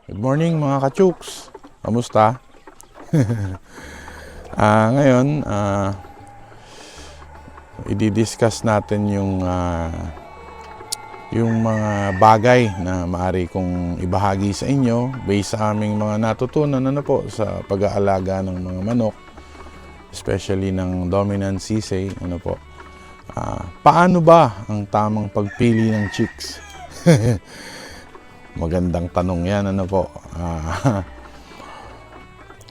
Good morning mga kachuks. Kamusta? Ngayon, i-discuss natin yung mga bagay na maaari kong ibahagi sa inyo based sa aming mga natutunan po sa pag-aalaga ng mga manok, especially ng dominant sisay. Paano ba ang tamang pagpili ng chicks? Magandang tanong yan,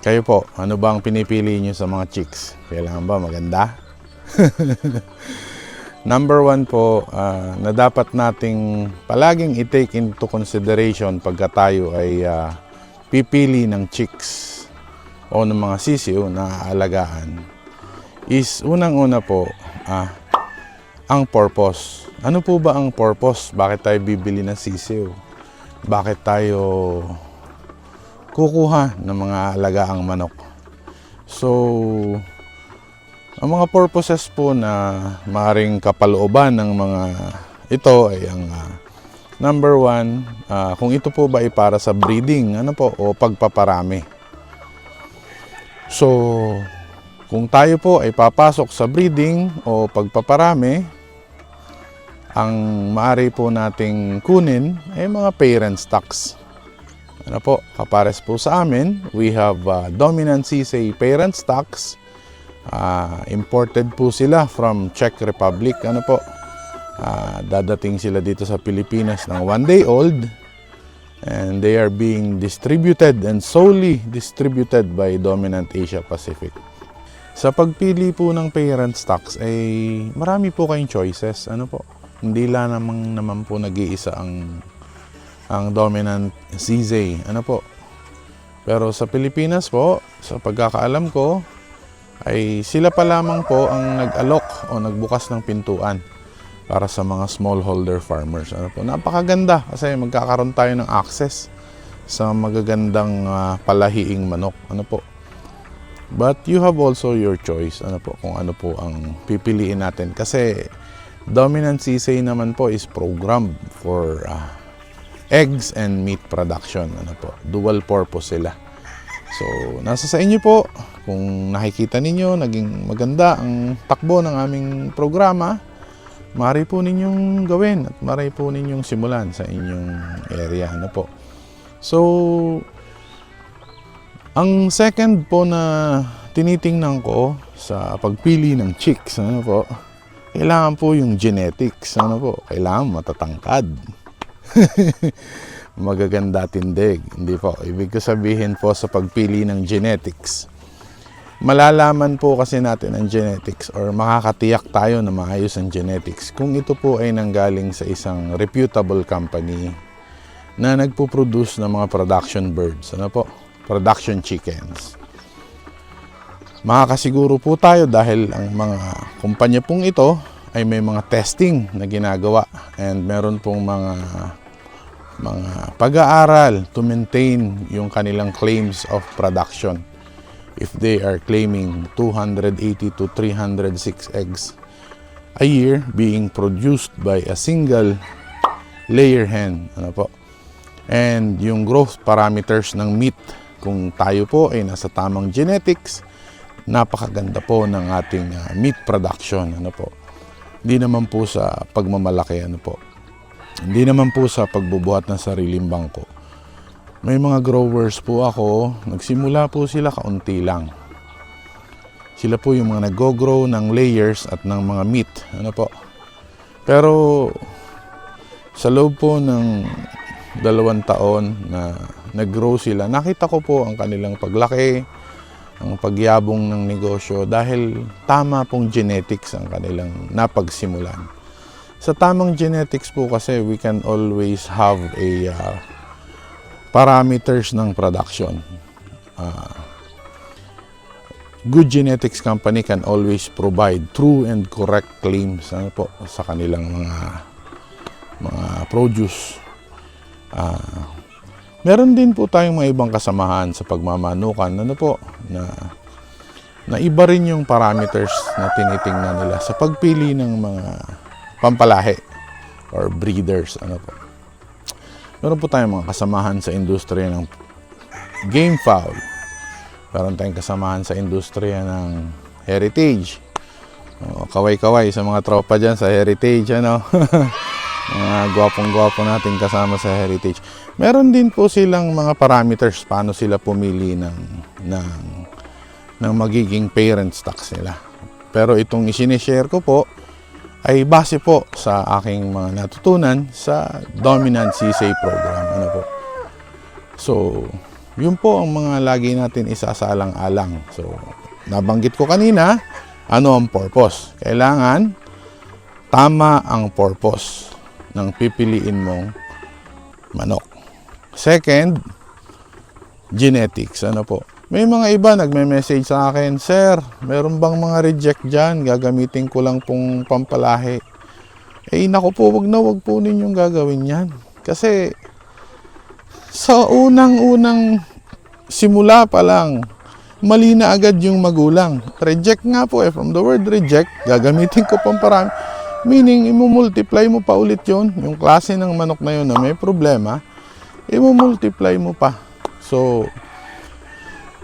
Kayo po, ano ba ang pinipili nyo sa mga chicks? Kailangan ba maganda? Number one po, na dapat nating palaging i-take into consideration pagka tayo ay pipili ng chicks o ng mga sisiw na aalagaan is unang-una po, ang purpose. Ano po ba ang purpose? Bakit tayo bibili ng sisiw? Bakit tayo kukuha ng mga alagaang manok? So, ang mga purposes po na maaaring kapalooban ng mga ito ay ang number one, kung ito po ba ay para sa breeding, o pagpaparami. So, kung tayo po ay papasok sa breeding o pagpaparami, ang maaari po nating kunin ay mga parent stocks. Kapares po sa amin, we have dominant sisay parent stocks. Imported po sila from Czech Republic. Dadating sila dito sa Pilipinas ng 1 day old. And they are being distributed and solely distributed by Dominant Asia Pacific. Sa pagpili po ng parent stocks ay marami po kayong choices. Hindi lang naman po nag-iisa ang dominant sisay. Pero sa Pilipinas po, sa pagkakaalam ko, ay sila pa lamang po ang nag-alok o nagbukas ng pintuan para sa mga smallholder farmers. Napakaganda kasi magkakaroon tayo ng access sa magagandang palahiing manok. But you have also your choice kung ano po ang pipiliin natin, kasi dominant sisay naman po is programmed for eggs and meat production. Dual purpose sila. So, nasa sa inyo po. Kung nakikita ninyo, naging maganda ang takbo ng aming programa, maaari po ninyong gawin at maaari po ninyong simulan sa inyong area. So, ang second po na tinitingnan ko sa pagpili ng chicks, kailangan po yung genetics. Kailangan matatangkad. Magaganda tindig. Hindi po. Ibig ko sabihin po sa pagpili ng genetics, malalaman po kasi natin ang genetics or makakatiyak tayo na maayos ang genetics kung ito po ay nanggaling sa isang reputable company na nagpo-produce ng mga production birds. Production chickens. Makakasiguro po tayo dahil ang mga kumpanya pong ito ay may mga testing na ginagawa and meron pong mga pag-aaral to maintain yung kanilang claims of production. If they are claiming 280 to 306 eggs a year being produced by a single layer hen. And yung growth parameters ng meat, kung tayo po ay nasa tamang genetics, napakaganda po ng ating meat production. Hindi naman po sa pagmamalaki, Hindi naman po sa pagbubuhat ng sariling bangko. May mga growers po ako, nagsimula po sila kaunti lang. Sila po yung mga nag-grow ng layers at ng mga meat. Pero sa loob po ng 2 taon na nag-grow sila, nakita ko po ang kanilang paglaki, ang pagyabong ng negosyo dahil tama pong genetics ang kanilang napagsimulan. Sa tamang genetics po kasi we can always have a parameters ng production. Good genetics company can always provide true and correct claims sa kanilang mga produce. Meron din po tayong mga ibang kasamahan sa pagmamanukan na iba rin yung parameters na tinitingnan nila sa pagpili ng mga pampalahi or breeders. Meron po tayong mga kasamahan sa industriya ng game foul. Meron tayong kasamahan sa industriya ng heritage. Kaway-kaway sa mga tropa dyan sa heritage, ano? Mga gwapong-gwapo natin kasama sa heritage. Meron din po silang mga parameters paano sila pumili ng magiging parent stocks nila. Pero itong isinishare ko po ay base po sa aking mga natutunan sa Dominant CSA program. Ano po? So, yun po ang mga lagi natin isasalang-alang. So, nabanggit ko kanina, ano ang purpose? Kailangan tama ang purpose ng pipiliin mong manok. Second, genetics. Ano po? May mga iba nagme-message sa akin, Sir, meron bang mga reject dyan? Gagamitin ko lang pong pampalahi. Naku po, wag po ninyong gagawin yan. Kasi sa unang-unang simula pa lang, mali na agad yung magulang. Reject nga po from the word reject, gagamitin ko pang parami. Meaning, imumultiply mo pa ulit yun. Yung klase ng manok na yun na may problema, imumultiply mo pa. So,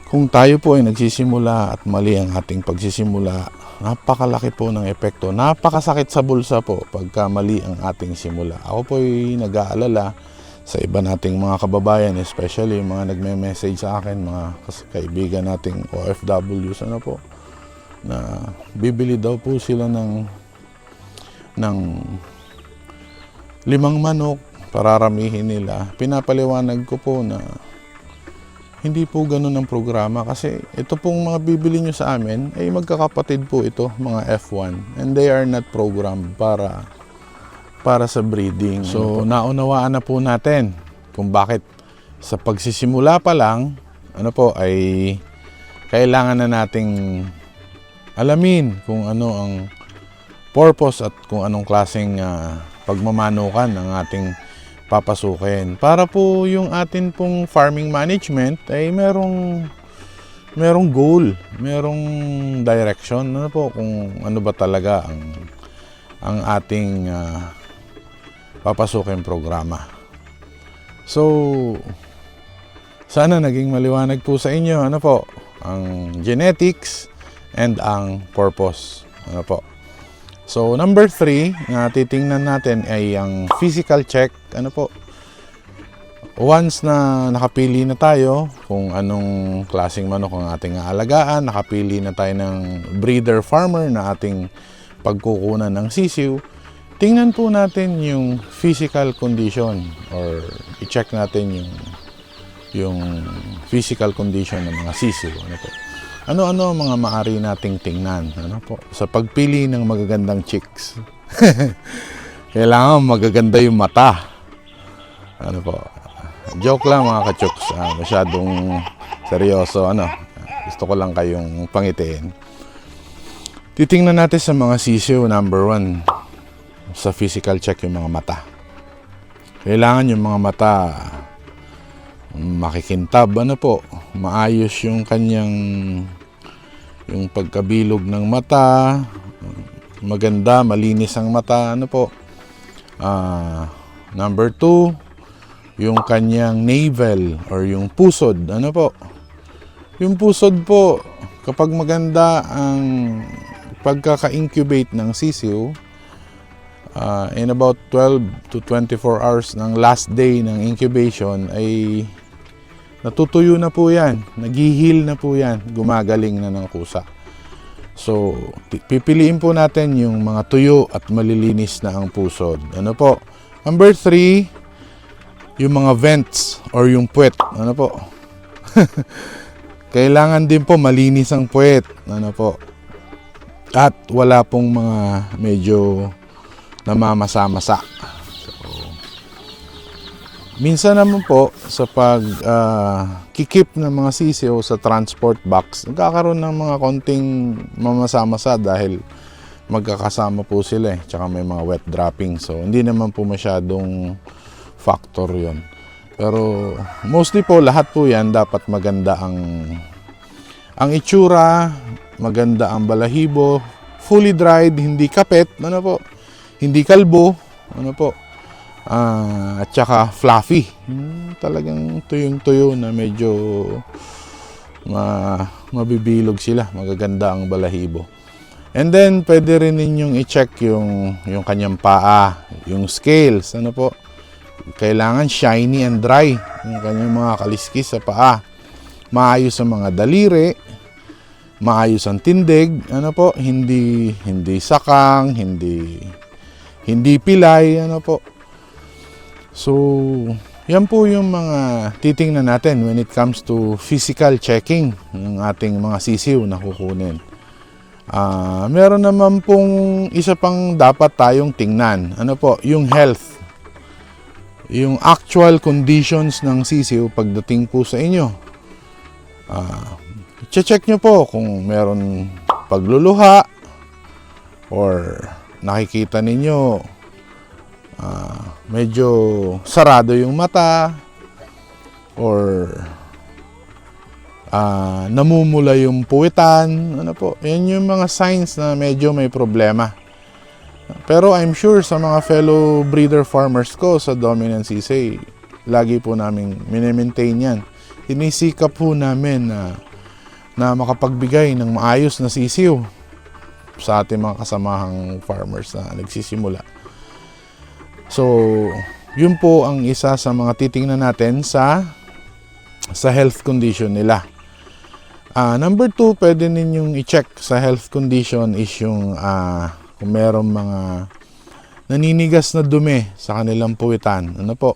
kung tayo po ay nagsisimula at mali ang ating pagsisimula, napakalaki po ng epekto. Napakasakit sa bulsa po pagka mali ang ating simula. Ako po ay nag-aalala sa iba nating mga kababayan, especially yung mga nagme-message sa akin, mga kaibigan nating OFWs, ano po, na bibili daw po sila ng 5 manok, pararamihin nila. Pinapaliwanag ko po na hindi po ganun ang programa kasi ito pong mga bibili nyo sa amin ay magkakapatid po ito, mga F1, and they are not programmed para sa breeding. So, naunawaan na po natin kung bakit sa pagsisimula pa lang, ano po, ay kailangan na nating alamin kung ano ang purpose at kung anong klaseng pagmamanukan ang ating papasukin. Para po yung atin pong farming management ay merong goal, merong direction. Ano po, kung ano ba talaga ang ating papasukin programa. So, sana naging maliwanag po sa inyo, ano po, ang genetics and ang purpose. Ano po. So, number 3 na titingnan natin ay ang physical check. Ano po? Once na nakapili na tayo kung anong klaseng manok ang ating aalagaan, nakapili na tayo ng breeder farmer na ating pagkukunan ng sisiw, tingnan po natin yung physical condition or i-check natin yung physical condition ng mga sisiw. Ano po? Ano-ano ang mga maaari nating tingnan, ano po, sa pagpili ng magagandang chicks. Kailangan magaganda yung mata. Ano po? Joke lang mga kachuks. Masyadong seryoso. Gusto ko lang kayong pangitiin. Titingnan natin sa mga sisiw, number 1, sa physical check yung mga mata. Kailangan yung mga mata makikintab, ano po, maayos yung kanyang yung pagkabilog ng mata, maganda, malinis ang mata, ano po. Number 2, yung kanyang navel or yung pusod, ano po. Yung pusod po, kapag maganda ang pagkaka-incubate ng sisiw, in about 12 to 24 hours ng last day ng incubation ay natutuyo na po yan, naghihil na po yan, gumagaling na ng kusa. So, pipiliin po natin yung mga tuyo at malilinis na ang pusod. Ano po? Number 3, yung mga vents or yung puwet. Ano po? Kailangan din po malinis ang puwet. Ano po? At wala pong mga medyo namamasa-masa. Minsan naman po, sa pag-kikip ng mga sisiw sa transport box, nagkakaroon ng mga konting mamasa-masa dahil magkakasama po sila tsaka may mga wet dropping. So, hindi naman po masyadong factor yon. Pero, mostly po, lahat po yan, dapat maganda ang itsura, maganda ang balahibo, fully dried, hindi kapet, ano po, hindi kalbo, ano po. At saka fluffy. Talagang tuyong-tuyo na medyo mabibilog sila. Magaganda ang balahibo. And then, pwede rin ninyong i-check yung kanyang paa, yung scales. Ano po? Kailangan shiny and dry yung kanyang mga kaliskis sa paa. Maayos ang mga daliri, maayos ang tindig, ano po? Hindi sakang, hindi pilay, ano po? So, yan po yung mga titingnan natin when it comes to physical checking ng ating mga sisiw na kukunin. Meron naman pong isa pang dapat tayong tingnan. Ano po? Yung health. Yung actual conditions ng sisiw pagdating po sa inyo. Check nyo po kung meron pagluluha or nakikita ninyo medyo sarado yung mata or namumula yung puwitan. Ano po? Yan yung mga signs na medyo may problema. Pero I'm sure sa mga fellow breeder farmers ko sa Dominant CC, lagi po namin mini-maintain yan. Inisikap po namin na makapagbigay ng maayos na sisiw sa ating mga kasamahang farmers na nagsisimula. So, yun po ang isa sa mga titingnan natin sa health condition nila. Number 2, pwede ninyong i-check sa health condition is yung kung merong mga naninigas na dumi sa kanilang puwitan. Ano po?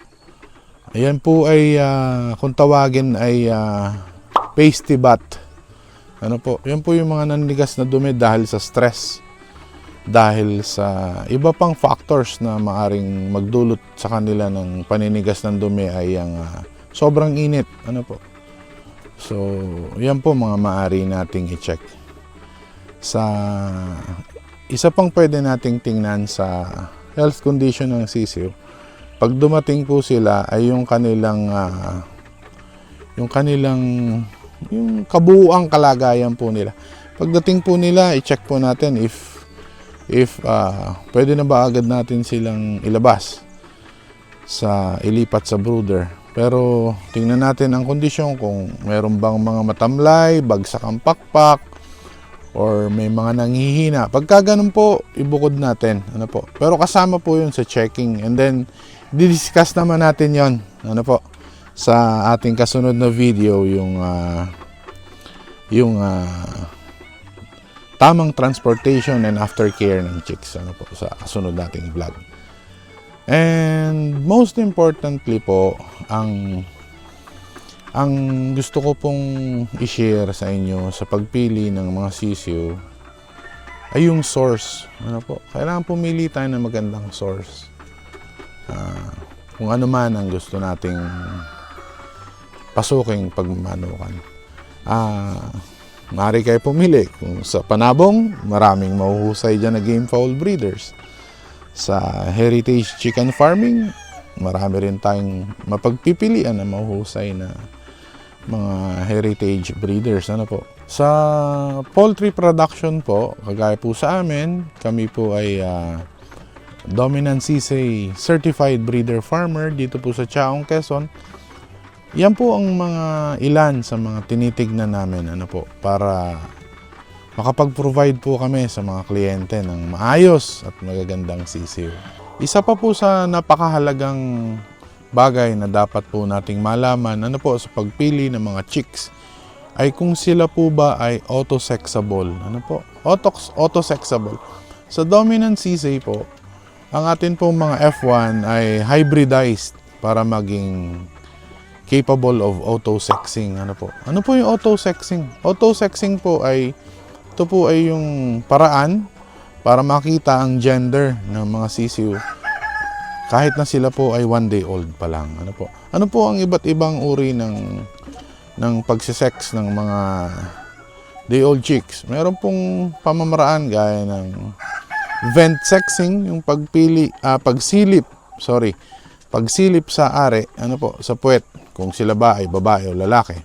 Ayan po ay kung tawagin ay pasty butt. Ano po? Yan po yung mga naninigas na dumi dahil sa stress. Dahil sa iba pang factors na maaring magdulot sa kanila ng paninigas ng dumi ay ang sobrang init. Ano po? So, yan po mga maaari nating i-check. Isa pang pwede nating tingnan sa health condition ng sisiw, pag dumating po sila ay yung kabuuang kalagayan po nila. Pagdating po nila, i-check po natin if pwede na ba agad natin silang ilabas ilipat sa brooder. Pero tingnan natin ang kondisyon kung meron bang mga matamlay, bagsak ang pakpak, or may mga nanghihina. Pagka ganun po, ibukod natin. Ano po? Pero kasama po yun sa checking. And then, didiscuss naman natin yon, ano po, sa ating kasunod na video, yung tamang transportation and aftercare ng chicks, ano po, sa kasunod nating vlog. And most importantly po, ang gusto ko pong i-share sa inyo sa pagpili ng mga sisiw ay yung source. Ano po? Kailangan pumili tayo ng magandang source. Kung ano man ang gusto nating pasuking pagmamanukan. Maaari kayo pumili. Kung sa Panabong, maraming mahuhusay dyan na game fowl breeders. Sa heritage chicken farming, marami rin tayong mapagpipilian na mahuhusay na mga heritage breeders. Ano po? Sa poultry production po, kagaya po sa amin, kami po ay Dominant CC Certified Breeder Farmer dito po sa Chaong, Quezon. Yan po ang mga ilan sa mga tinitignan namin, ano po, para makapag-provide po kami sa mga kliyente ng maayos at magagandang sisiw. Isa pa po sa napakahalagang bagay na dapat po nating malaman, ano po, sa pagpili ng mga chicks ay kung sila po ba ay autosexable. Ano po? Autosexable. Sa Dominant CC po, ang atin pong mga F1 ay hybridized para maging capable of auto-sexing. Ano po? Ano po yung auto-sexing? Auto-sexing po ay ito po ay yung paraan para makita ang gender ng mga sisiw kahit na sila po ay 1 day old pa lang. Ano po? Ano po ang iba't ibang uri ng pagsisex ng mga day old chicks? Meron pong pamamaraan gaya ng vent sexing, yung pagsilip sa are, ano po, sa puwet, kung sila ba ay babae o lalaki.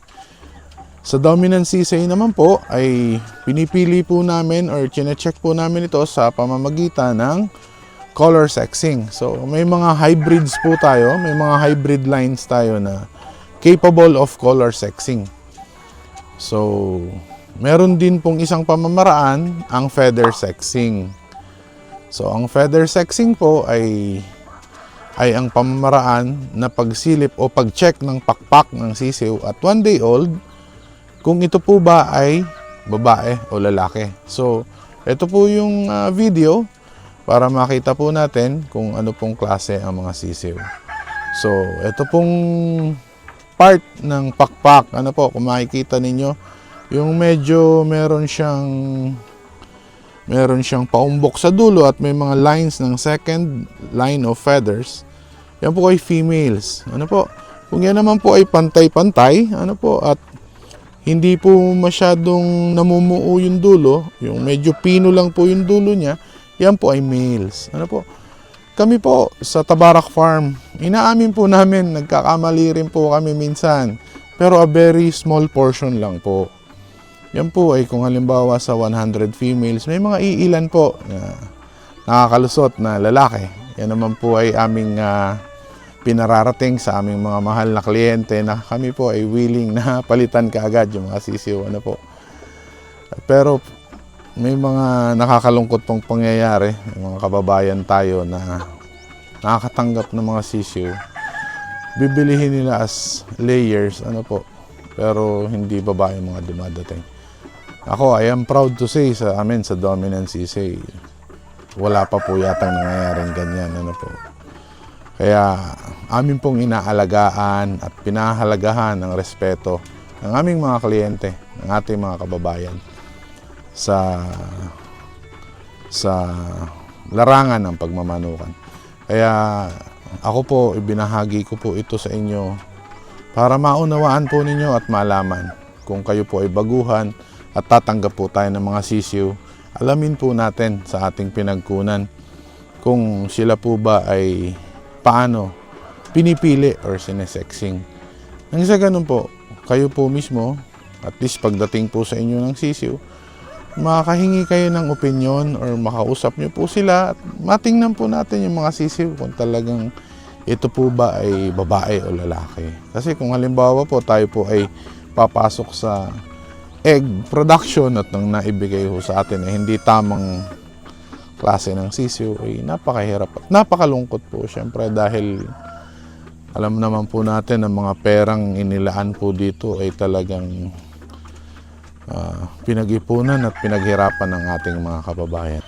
Sa Dominant CC naman po ay pinipili po namin or chine-check po namin ito sa pamamagitan ng color sexing. So may mga hybrids po tayo, may mga hybrid lines tayo na capable of color sexing. So meron din pong isang pamamaraan, ang feather sexing. So ang feather sexing po ay ang pamamaraan na pagsilip o pag-check ng pakpak ng sisiw at 1 day old kung ito po ba ay babae o lalaki. So ito po yung video para makita po natin kung ano pong klase ang mga sisiw. So, ito pong part ng pakpak, ano po, kung makikita ninyo, yung medyo meron siyang paumbok sa dulo at may mga lines ng second line of feathers. Yan po ay females. Ano po? Kung yan naman po ay pantay-pantay, ano po, at hindi po masyadong namumuo yung dulo, yung medyo pino lang po yung dulo niya, yan po ay males. Ano po? Kami po sa Tabarak Farm, inaamin po namin, nagkakamali rin po kami minsan. Pero a very small portion lang po. Yan po ay kung halimbawa sa 100 females, may mga iilan po na nakakalusot na lalaki. Yan naman po ay aming pinararating sa aming mga mahal na kliyente na kami po ay willing na palitan kaagad yung mga sisiw. Ano po? Pero may mga nakakalungkot pong pangyayari, may mga kababayan tayo na nakakatanggap ng mga sisiw. Bibilihin nila as layers, ano po, pero hindi babae mga dumadating. Ako, I am proud to say sa amin, sa Dominant Sisay, wala pa po yatang nangyayaring ganyan, ano po. Kaya amin pong inaalagaan at pinahalagahan ng respeto ng aming mga kliyente, ng ating mga kababayan sa larangan ng pagmamanukan. Kaya ako po, ibinahagi ko po ito sa inyo para maunawaan po ninyo at malaman kung kayo po ay baguhan at tatanggap po tayo ng mga sisiw. Alamin po natin sa ating pinagkunan kung sila po ba ay paano pinipili or sinesexing. Nang sa ganun po, kayo po mismo, at least pagdating po sa inyo ng sisiw, makahingi kayo ng opinion or makausap nyo po sila at matingnan po natin yung mga sisiw kung talagang ito po ba ay babae o lalaki. Kasi kung halimbawa po tayo po ay papasok sa egg production at nang naibigay ho sa atin ay hindi tamang klase ng sisiw, ay napakahirap at napakalungkot po syempre dahil alam naman po natin ang mga perang inilaan po dito ay talagang pinag-ipunan at pinaghirapan ng ating mga kababayan.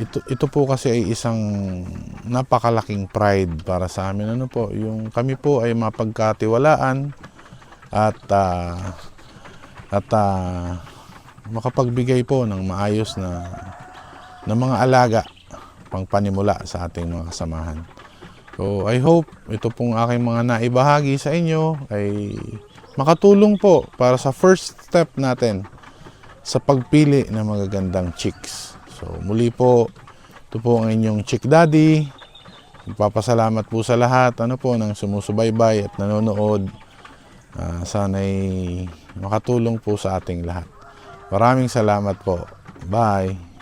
Ito po kasi ay isang napakalaking pride para sa amin. Ano po, yung kami po ay mapagkatiwalaan at makapagbigay po ng maayos na mga alaga pang panimula sa ating mga kasamahan. So I hope ito pong aking mga naibahagi sa inyo ay makatulong po para sa first step natin sa pagpili ng magagandang chicks. So muli po, ito po ang inyong Chick Daddy. Nagpapasalamat po sa lahat ng sumusubaybay at nanonood. Sana'y makatulong po sa ating lahat. Maraming salamat po. Bye!